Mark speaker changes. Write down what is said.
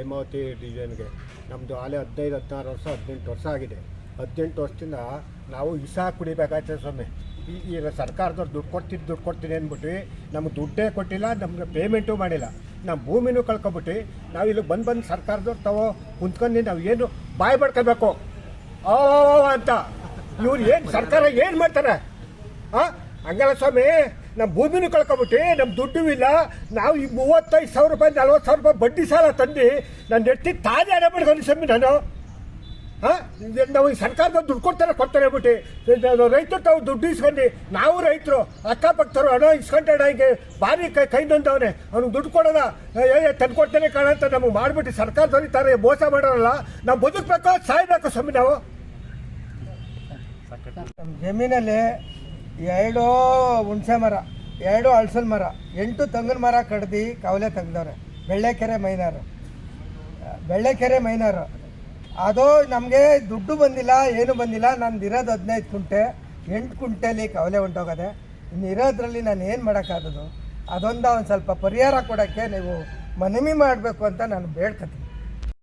Speaker 1: ಹೇಮಾವತಿ ಡಿವಿಷನ್ಗೆ ನಮ್ಮದು ಆಲೆ 15-16 ವರ್ಷ 18 ವರ್ಷ ಆಗಿದೆ. 18 ವರ್ಷದಿಂದ ನಾವು ಇಸಾ ಕುಡಿಬೇಕಾಯ್ತದೆ ಸ್ವಾಮಿ. ಈಗ ಸರ್ಕಾರದವ್ರು ದುಡ್ಡು ಕೊಡ್ತೀನಿ ಅಂದ್ಬಿಟ್ಟು ನಮ್ಗೆ ದುಡ್ಡೇ ಕೊಟ್ಟಿಲ್ಲ, ನಮ್ಗೆ ಪೇಮೆಂಟು ಮಾಡಿಲ್ಲ, ನಮ್ಮ ಭೂಮಿನೂ ಕಳ್ಕೊಬಿಟ್ಟು ನಾವು ಇಲ್ಲಿ ಬಂದು ಸರ್ಕಾರದವ್ರು ತಾವು ಕುಂತ್ಕೊಂಡು ನಾವು ಏನು ಬಾಯಿ ಬಡ್ಕೋಬೇಕು ಅಂತ. ಇವ್ರು ಏನು ಸರ್ಕಾರ ಏನು ಮಾಡ್ತಾರೆ? ಹಂಗಲ್ಲ ಸ್ವಾಮಿ, ನಮ್ಮ ಭೂಮಿನೂ ಕಳ್ಕೊಬಿಟ್ಟು ನಮ್ಮ ದುಡ್ಡು ಇಲ್ಲ. ನಾವು ಈ 35,000 ರೂಪಾಯಿ 40,000 ರೂಪಾಯಿ ಬಡ್ಡಿ ಸಾಲ ತಂದು ನಾನು ಎತ್ತಿ ತಾಜಾ ಹಣ ಮಾಡ್ಕೊಂಡು ಸ್ವಾಮಿ ನಾನು. ನಾವು ಈ ಸರ್ಕಾರದವ್ರು ದುಡ್ಡು ಕೊಡ್ತಾರೆ ಬಿಟ್ಟು ರೈತರು ತಾವು ದುಡ್ಡು ಇಸ್ಕೊಂಡು, ನಾವು ರೈತರು ಅಕ್ಕಪಕ್ಕರು ಹಣ ಇಸ್ಕೊಂಡ ಹಿಂಗೆ ಭಾರಿ ಕೈ ನೊಂದವನೆ, ಅವ್ನಿಗೆ ದುಡ್ಡು ಕೊಡೋದ ತಂದು ಕೊಡ್ತೇನೆ ಕಾಣಂತ ನಮಗೆ ಮಾಡಿಬಿಟ್ಟು ಸರ್ಕಾರದವ್ರು ಈ ಥರ ಮೋಸ ಮಾಡೋರಲ್ಲ. ನಾವು ಬದುಕಬೇಕು, ಸಾಯ್ಬೇಕು ಸ್ವಾಮಿ ನಾವು.
Speaker 2: ನಮ್ಮ ಜಮೀನಲ್ಲಿ 2 ಹುಣಸೆ ಮರ, 2 ಹಲಸಿನ ಮರ, 8 ತೆಂಗಿನ ಮರ ಕಡ್ದು ಕವಲೆ ತೆಗ್ದವ್ರೆ. ಬೆಳ್ಳೆಕೆರೆ ಮೈನಾರು ಅದು ನಮಗೆ ದುಡ್ಡು ಬಂದಿಲ್ಲ, ಏನು ಬಂದಿಲ್ಲ. ನಂದು ಇರೋದು 15 ಕುಂಟೆ, 8 ಕುಂಟೆಲಿ ಕವಲೆ ಹೊಂಟೋಗದೆ. ಇನ್ನು ಇರೋದ್ರಲ್ಲಿ ನಾನು ಏನು ಮಾಡೋಕ್ಕಾಗೋದು? ಅದೊಂದು ಒಂದು ಸ್ವಲ್ಪ ಪರಿಹಾರ ಕೊಡೋಕ್ಕೆ ನೀವು ಮನವಿ ಮಾಡಬೇಕು ಅಂತ ನಾನು ಬೇಡ್ಕೊತೀನಿ.